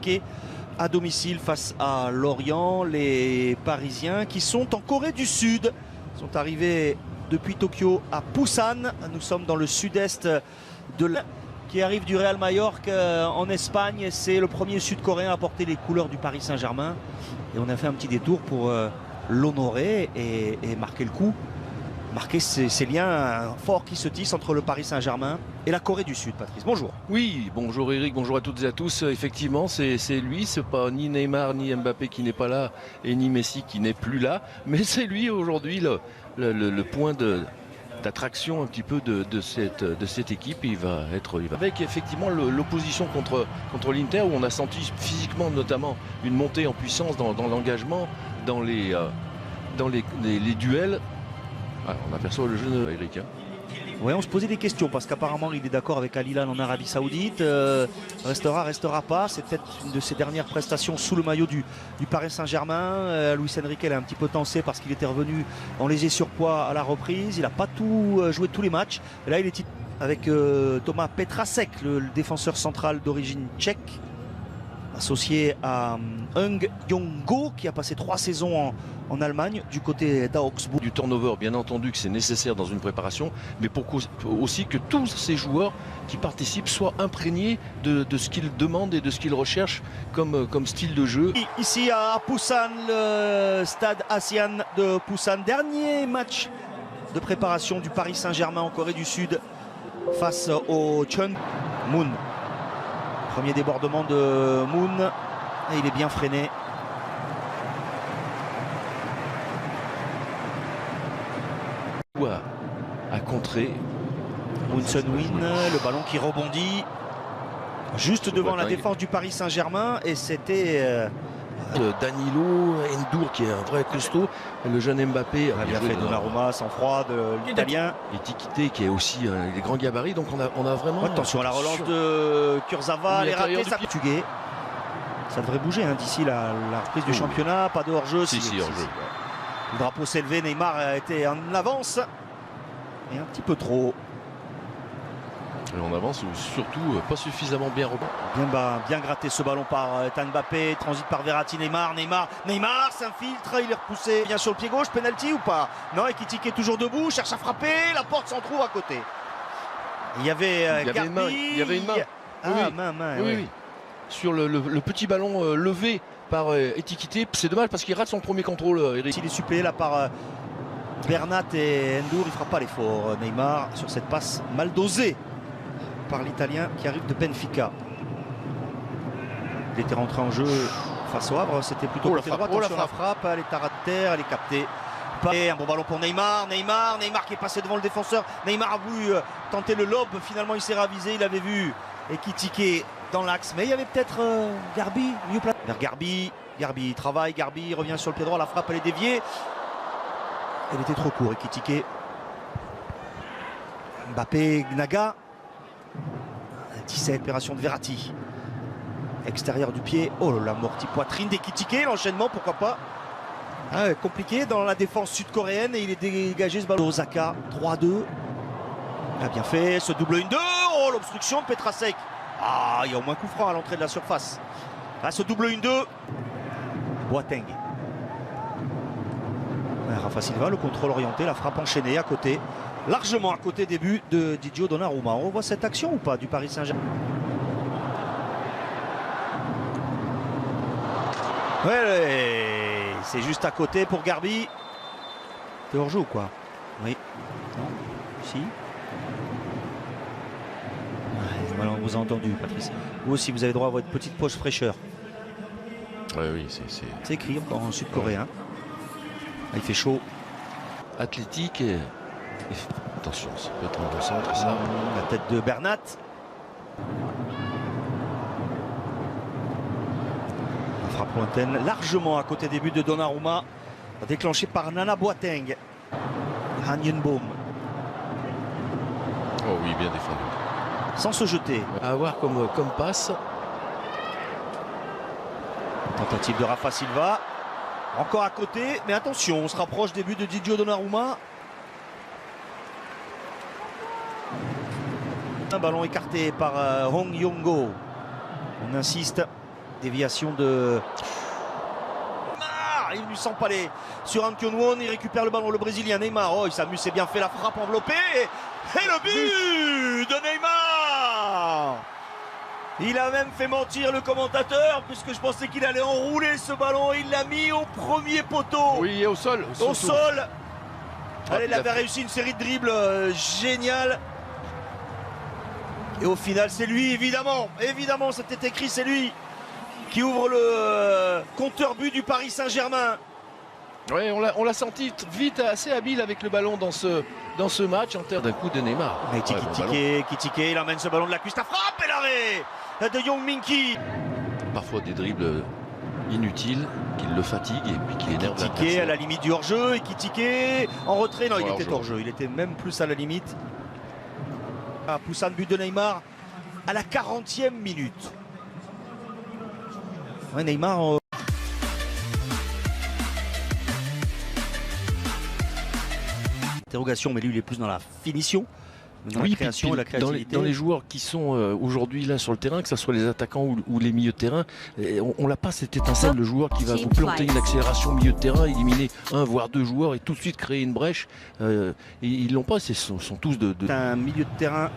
marqué à domicile face à Lorient. Les Parisiens qui sont en Corée du Sud sont arrivés depuis Tokyo à Busan. Nous sommes dans le sud-est de l'Inde, qui arrive du Real Mallorca en Espagne. C'est le premier Sud-Coréen à porter les couleurs du Paris Saint-Germain. Et on a fait un petit détour pour l'honorer et marquer le coup. Marquer ces liens forts qui se tissent entre le Paris Saint-Germain et la Corée du Sud. Patrice, bonjour. Oui, bonjour Eric, bonjour à toutes et à tous. Effectivement, c'est lui, c'est pas ni Neymar ni Mbappé qui n'est pas là et ni Messi qui n'est plus là, mais c'est lui aujourd'hui le point d'attraction un petit peu de cette équipe. Il va avec effectivement l'opposition contre l'Inter, où on a senti physiquement notamment une montée en puissance dans l'engagement, dans les duels. Ah, on aperçoit le jeune Eric. Ouais, on se posait des questions parce qu'apparemment il est d'accord avec Al Hilal en Arabie Saoudite. Restera pas. C'est peut-être une de ses dernières prestations sous le maillot du Paris Saint-Germain. Luis Enrique l'a un petit peu tensé parce qu'il était revenu en léger surpoids à la reprise. Il n'a pas tout joué tous les matchs. Et là il est avec Thomas Petrasek, le défenseur central d'origine tchèque, associé à Hung Yong-go, qui a passé 3 saisons en Allemagne du côté d'Augsbourg. Du turnover, bien entendu que c'est nécessaire dans une préparation, mais pour aussi que tous ces joueurs qui participent soient imprégnés de ce qu'ils demandent et de ce qu'ils recherchent comme style de jeu. Ici à Busan, le stade ASEAN de Busan, dernier match de préparation du Paris Saint-Germain en Corée du Sud face au Chun Moon. Premier débordement de Moon et il est bien freiné. À contrer. Moon Sun-win, le ballon qui rebondit juste devant la défense du Paris Saint-Germain et c'était Danilo, Endur qui est un vrai costaud, le jeune Mbappé a bien fait Donnarumma, sang froid de l'Italien, et Tikité qui est aussi des grands gabarits, donc on a vraiment attention à la relance de Kurzawa, les ratés, ça Portugais. Ça devrait bouger d'ici la reprise du championnat, pas de hors-jeu. Si, hors-jeu. Le drapeau s'est levé, Neymar a été en avance et un petit peu trop. Et on avance surtout pas suffisamment bien rebond. Bien gratté ce ballon par Mbappé, transit par Verratti, Neymar s'infiltre, il est repoussé bien sur le pied gauche, penalty ou pas? Non, Ekitike est toujours debout, cherche à frapper, la porte s'en trouve à côté. Il y avait Garbi. Il y avait une main. Oui. Sur le petit ballon levé par Ekitike, c'est dommage parce qu'il rate son premier contrôle, Eric. Il est suppléé là par Bernat et Endur, il ne fera pas l'effort. Neymar sur cette passe mal dosée par l'Italien qui arrive de Benfica. Il était rentré en jeu face au Havre, c'était plutôt côté droit. Attention, la frappe, elle est à terre, elle est captée. Et un bon ballon pour Neymar qui est passé devant le défenseur. Neymar a voulu tenter le lob, finalement il s'est ravisé, il avait vu Ekitike dans l'axe, mais il y avait peut-être Garbi mieux placé. Vers Garbi travaille, Garbi revient sur le pied droit, la frappe elle est déviée. Elle était trop courte, Ekitike. Mbappé, Gnaga. 17, opération de Verratti. Extérieur du pied. Oh là, l'amorti poitrine d'Ekitike, l'enchaînement, pourquoi pas. Compliqué dans la défense sud-coréenne et il est dégagé ce ballon. Osaka, 3-2. Il a bien fait ce double 1-2. Oh, l'obstruction de Petrasek. Ah, il y a au moins coup franc à l'entrée de la surface. Ce double 1-2. Boateng. Rafa Silva, le contrôle orienté, la frappe enchaînée à côté. Largement à côté des buts de Didio Donnarumma. On revoit cette action ou pas du Paris Saint-Germain? Ouais, c'est juste à côté pour Garbi. C'est hors-jeu ou quoi? Oui. Non. Si. Voilà, on vous a entendu, Patrice. Vous aussi, vous avez droit à votre petite poche fraîcheur. Oui, c'est écrit encore en sud-coréen. Il fait chaud. Athlétique et attention, ça peut être un bon centre, ça. La tête de Bernat. La frappe lointaine, largement à côté des buts de Donnarumma, déclenché par Nana Boateng. Han Yun-boom. Oh oui, bien défendu. Sans se jeter. À avoir comme passe. Tentative de Rafa Silva. Encore à côté, mais attention, on se rapproche des buts de Didio Donnarumma. Un ballon écarté par Hong Yong-go. On insiste. Déviation de... Neymar, il lui sent pas les... Sur un Kyonwon, il récupère le ballon, le Brésilien Neymar. Oh, il s'amuse, c'est bien fait, la frappe enveloppée. Et le but de Neymar. Il a même fait mentir le commentateur, puisque je pensais qu'il allait enrouler ce ballon. Il l'a mis au premier poteau. Oui, et au sol. Au sol. Allez, il avait fait... réussi une série de dribbles géniale. Et au final, c'est lui, évidemment. Évidemment, c'était écrit, c'est lui qui ouvre le compteur but du Paris Saint-Germain. Oui, on l'a senti vite, assez habile avec le ballon dans ce match en termes d'un coup de Neymar. Kitike, il emmène ce ballon de la cuisse, la frappe et l'arrêt de Young Min-ki. Parfois des dribbles inutiles qui le fatiguent et puis qui énervent l'adversaire. Kitike à la limite du hors-jeu et Kitike en retrait. Non, il était hors-jeu, il était même plus à la limite. Poussin, but de Neymar à la 40e minute. Ouais, Neymar... Interrogation, mais lui il est plus dans la finition, dans la création et la créativité. Dans les joueurs qui sont aujourd'hui là sur le terrain, que ce soit les attaquants ou les milieux de terrain, on n'a pas cette étincelle, le joueur qui va vous planter une accélération au milieu de terrain, éliminer un voire deux joueurs et tout de suite créer une brèche. Ils l'ont pas, sont tous de... Un milieu de terrain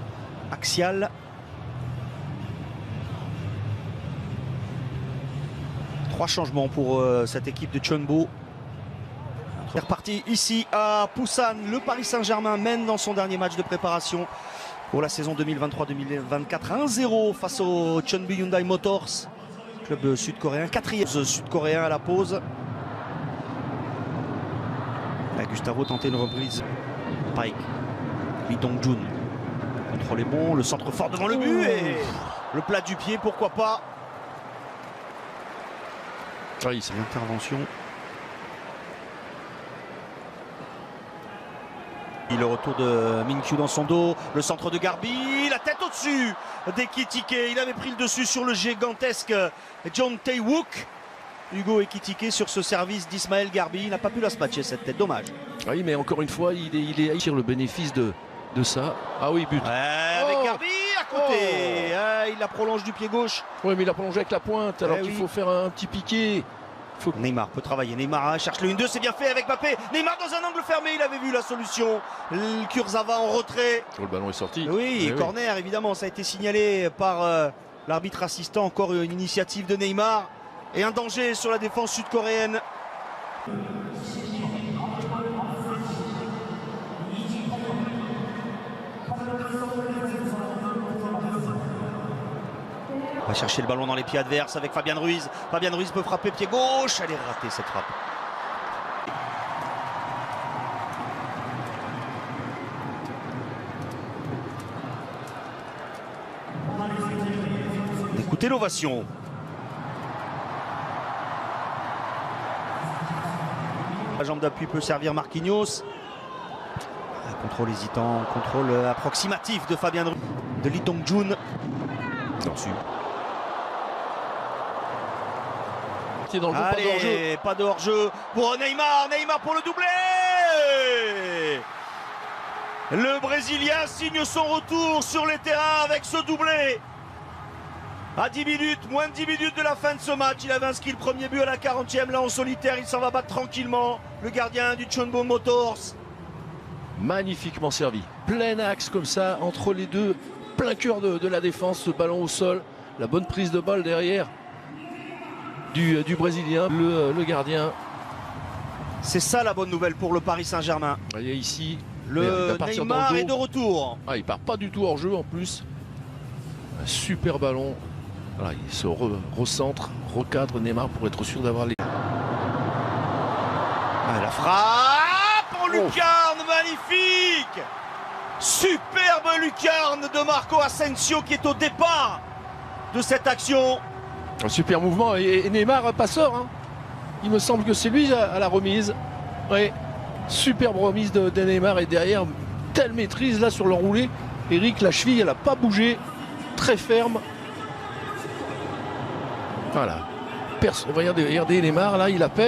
axial. 3 changements pour cette équipe de Chunbo. C'est reparti ici à Busan. Le Paris Saint-Germain mène dans son dernier match de préparation pour la saison 2023-2024 1-0 face au Chunbu Hyundai Motors, club sud-coréen, 4e sud-coréen à la pause. Là, Gustavo tentait une reprise. Pike, Lee Dong-jun, contrôle est bon, le centre fort devant le but et le plat du pied, pourquoi pas. Oui, c'est l'intervention. Le retour de Min-kyu dans son dos, le centre de Garbi, la tête au-dessus d'Ekitike. Il avait pris le dessus sur le gigantesque John Tae-wook. Hugo Ekitike sur ce service d'Ismaël Garbi. Il n'a pas pu la smatcher cette tête, dommage. Oui, mais encore une fois, il est sur le bénéfice de ça. Ah oui, but. Avec Garbi à côté. Il la prolonge du pied gauche. Oui, mais il a prolongé avec la pointe, alors qu'il faut faire un petit piqué. Neymar peut travailler, Neymar cherche le 1-2, c'est bien fait avec Mbappé. Neymar dans un angle fermé, il avait vu la solution. Le Kurzawa en retrait. Le ballon est sorti. Oui, corner évidemment, ça a été signalé par l'arbitre assistant. Encore une initiative de Neymar et un danger sur la défense sud-coréenne. On va chercher le ballon dans les pieds adverses avec Fabian Ruiz. Fabian Ruiz peut frapper pied gauche. Elle est ratée cette frappe. Écoutez l'ovation. La jambe d'appui peut servir Marquinhos. Contrôle hésitant, contrôle approximatif de Fabian Ruiz. De Lee Dong-jun. Dessus. Dans le allez, pas de hors-jeu pour Neymar pour le doublé. Le Brésilien signe son retour sur les terrains avec ce doublé. À 10 minutes, moins de 10 minutes de la fin de ce match, il avait inscrit le premier but à la 40e, là en solitaire, il s'en va battre tranquillement. Le gardien du Chunbo Motors. Magnifiquement servi, plein axe comme ça, entre les deux, plein cœur de la défense, ce ballon au sol, la bonne prise de balle derrière. Du Brésilien, le gardien. C'est ça la bonne nouvelle pour le Paris Saint-Germain. Voyez ici, le Neymar est de retour. Il part pas du tout hors jeu en plus. Un super ballon. Voilà, il se recentre, recadre Neymar pour être sûr d'avoir les... La frappe en lucarne, magnifique. Superbe lucarne de Marco Asensio qui est au départ de cette action. Un super mouvement et Neymar passeur. Hein. Il me semble que c'est lui à la remise. Oui, superbe remise de Neymar et derrière, telle maîtrise là sur le roulé. Eric, la cheville, elle n'a pas bougé. Très ferme. Voilà. Regardez Neymar, là, il appelle.